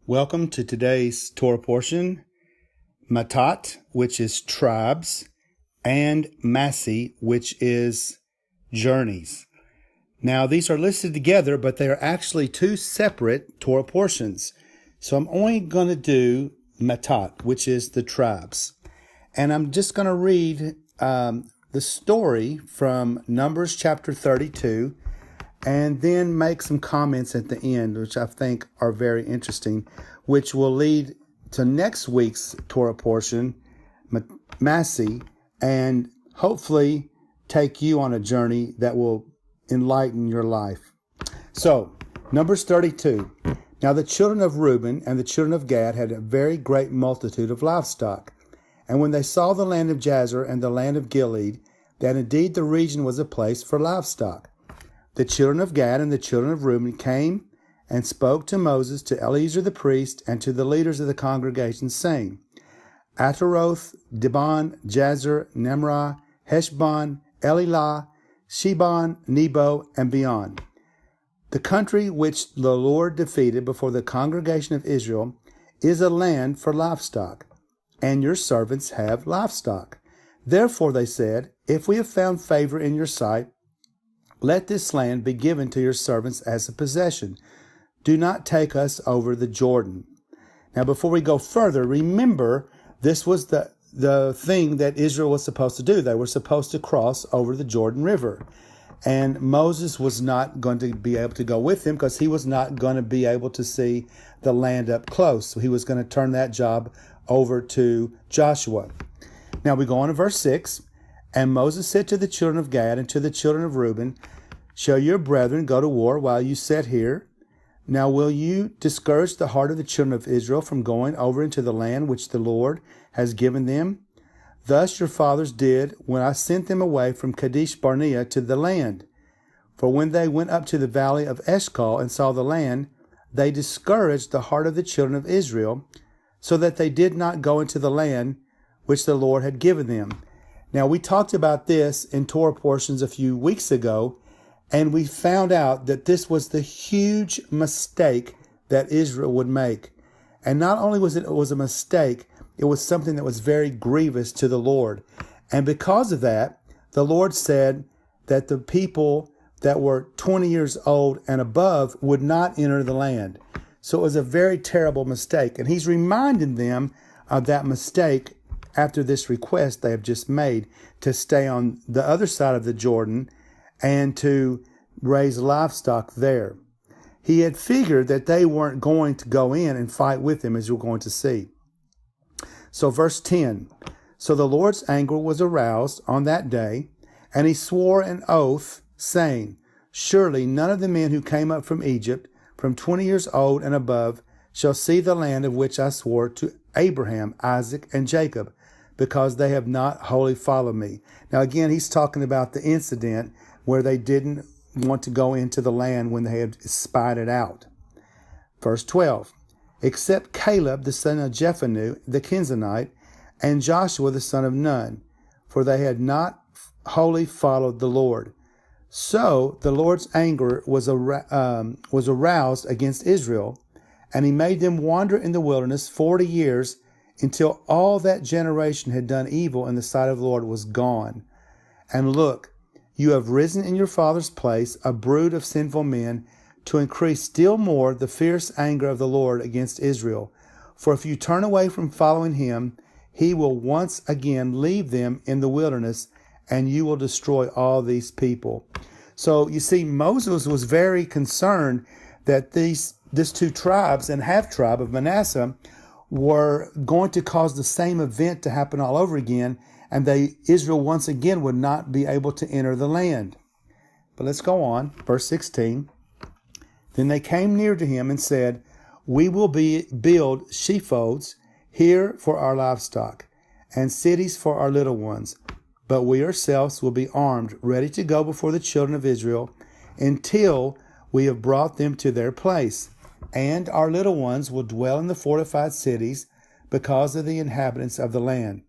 Welcome to today's Torah portion, Mattot, which is tribes, and Massei, which is journeys. Now, these are listed together, but they are actually two separate Torah portions. So I'm only going to do Mattot, which is the tribes. And I'm just going to read the story from Numbers chapter 32, and then make some comments at the end, which I think are very interesting, which will lead to next week's Torah portion, Massei, and hopefully take you on a journey that will enlighten your life. So, Numbers 32. Now the children of Reuben and the children of Gad had a very great multitude of livestock. And when they saw the land of Jazer and the land of Gilead, that indeed the region was a place for livestock, the children of Gad and the children of Reuben came and spoke to Moses, to Eleazar the priest, and to the leaders of the congregation, saying, Ataroth, Dibon, Jazer, Nemrah, Heshbon, Elilah, Shebon, Nebo, and beyond. The country which the Lord defeated before the congregation of Israel is a land for livestock, and your servants have livestock. Therefore they said, if we have found favor in your sight, let this land be given to your servants as a possession. Do not take us over the Jordan. Now, before we go further, remember, this was the thing that Israel was supposed to do. They were supposed to cross over the Jordan River. And Moses was not going to be able to go with him because he was not going to be able to see the land up close. So he was going to turn that job over to Joshua. Now we go on to verse 6. And Moses said to the children of Gad and to the children of Reuben, shall your brethren go to war while you sit here? Now will you discourage the heart of the children of Israel from going over into the land which the Lord has given them? Thus your fathers did when I sent them away from Kadesh Barnea to the land. For when they went up to the valley of Eshcol and saw the land, they discouraged the heart of the children of Israel, so that they did not go into the land which the Lord had given them. Now, we talked about this in Torah portions a few weeks ago, and we found out that this was the huge mistake that Israel would make. And not only was it a mistake, it was something that was very grievous to the Lord. And because of that, the Lord said that the people that were 20 years old and above would not enter the land. So it was a very terrible mistake. And he's reminding them of that mistake after this request they have just made to stay on the other side of the Jordan and to raise livestock there. He had figured that they weren't going to go in and fight with him, as you're going to see. So verse 10, so the Lord's anger was aroused on that day, and he swore an oath, saying, surely none of the men who came up from Egypt, from 20 years old and above, shall see the land of which I swore to Abraham, Isaac, and Jacob, because they have not wholly followed me. Now again, he's talking about the incident where they didn't want to go into the land when they had spied it out. Verse 12, except Caleb the son of Jephunneh the Kenizzite, and Joshua the son of Nun, for they had not wholly followed the Lord. So the Lord's anger was aroused against Israel, and he made them wander in the wilderness 40 years, until all that generation had done evil in the sight of the Lord was gone. And look, you have risen in your father's place a brood of sinful men, to increase still more the fierce anger of the Lord against Israel. For if you turn away from following him, he will once again leave them in the wilderness, and you will destroy all these people. So you see, Moses was very concerned that this two tribes and half tribe of Manasseh were going to cause the same event to happen all over again, and Israel once again would not be able to enter the land. But let's go on. Verse 16. Then they came near to him and said, we will build sheepfolds here for our livestock, and cities for our little ones. But we ourselves will be armed, ready to go before the children of Israel, until we have brought them to their place. And our little ones will dwell in the fortified cities because of the inhabitants of the land.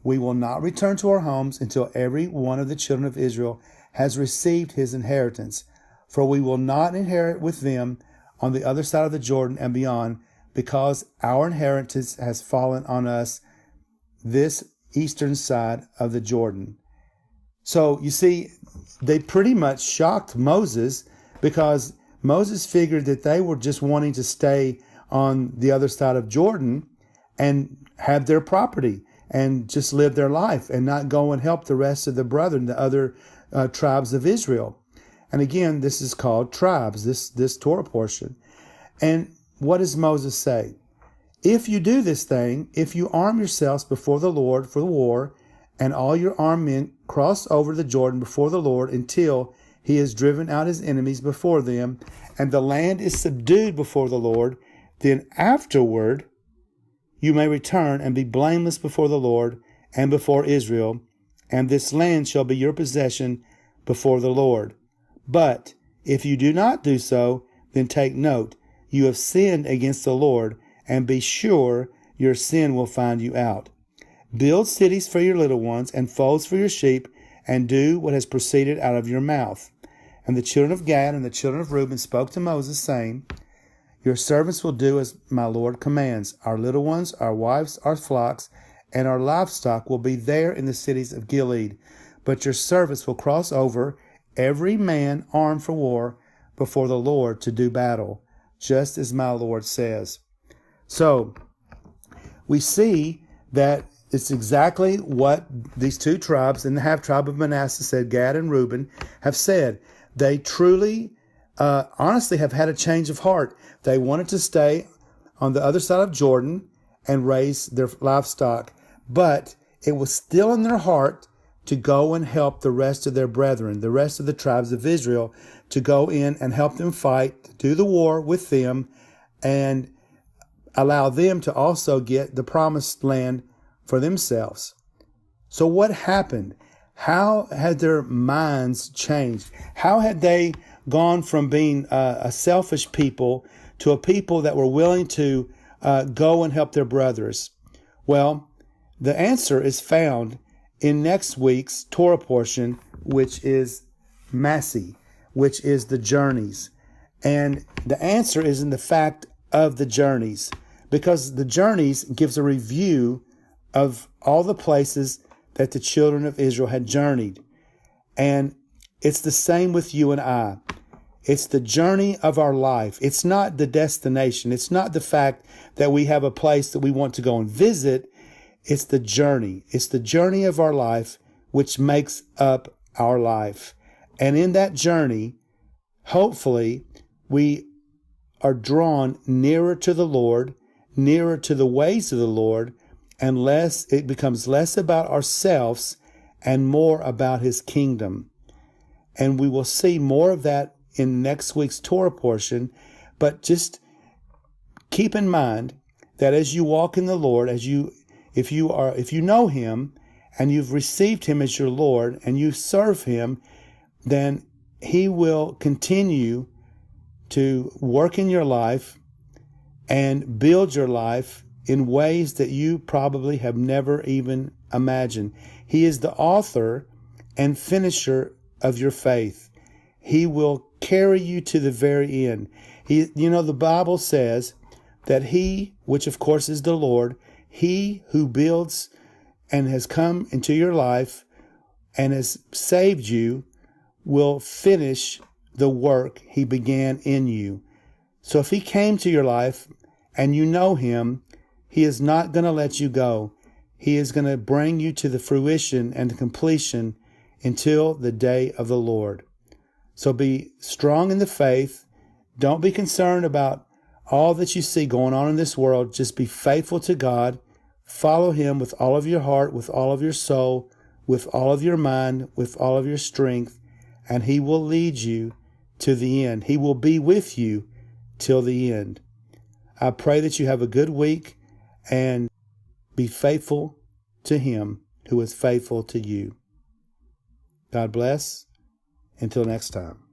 We will not return to our homes until every one of the children of Israel has received his inheritance. For we will not inherit with them on the other side of the Jordan and beyond, because our inheritance has fallen on us this eastern side of the Jordan. So you see, they pretty much shocked Moses, because Moses figured that they were just wanting to stay on the other side of Jordan and have their property and just live their life and not go and help the rest of the brethren, the other tribes of Israel. And again, this is called tribes, this Torah portion. And what does Moses say? If you do this thing, if you arm yourselves before the Lord for the war, and all your armed men cross over the Jordan before the Lord until he has driven out his enemies before them, and the land is subdued before the Lord, then afterward you may return and be blameless before the Lord and before Israel, and this land shall be your possession before the Lord. But if you do not do so, then take note, you have sinned against the Lord, and be sure your sin will find you out. Build cities for your little ones and folds for your sheep, and do what has proceeded out of your mouth. And the children of Gad and the children of Reuben spoke to Moses, saying, Your servants will do as my Lord commands. Our little ones, our wives, our flocks, and our livestock will be there in the cities of Gilead. But your servants will cross over, every man armed for war, before the Lord to do battle, just as my Lord says. So we see that it's exactly what these two tribes and the half-tribe of Manasseh said, Gad and Reuben, have said. They truly, honestly, have had a change of heart. They wanted to stay on the other side of Jordan and raise their livestock, but it was still in their heart to go and help the rest of their brethren, the rest of the tribes of Israel, to go in and help them fight, do the war with them, and allow them to also get the promised land for themselves. So what happened? How had their minds changed? How had they gone from being a selfish people to a people that were willing to go and help their brothers? Well, the answer is found in next week's Torah portion, which is Massei, which is the journeys. And the answer is in the fact of the journeys, because the journeys gives a review of all the places that the children of Israel had journeyed. And it's the same with you and I. It's the journey of our life. It's not the destination. It's not the fact that we have a place that we want to go and visit. It's the journey. It's the journey of our life which makes up our life. And in that journey, hopefully, we are drawn nearer to the Lord, nearer to the ways of the Lord, and it becomes less about ourselves and more about his kingdom. And we will see more of that in next week's Torah portion. But just keep in mind that as you walk in the Lord, if you know him and you've received him as your Lord and you serve him, then he will continue to work in your life and build your life in ways that you probably have never even imagined. He is the author and finisher of your faith. He will carry you to the very end. The Bible says that he, which of course is the Lord, he who builds and has come into your life and has saved you, will finish the work he began in you. So if he came to your life and you know him, he is not going to let you go. He is going to bring you to the fruition and the completion until the day of the Lord. So be strong in the faith. Don't be concerned about all that you see going on in this world. Just be faithful to God. Follow him with all of your heart, with all of your soul, with all of your mind, with all of your strength, and he will lead you to the end. He will be with you till the end. I pray that you have a good week and be faithful to him who is faithful to you. God bless. Until next time.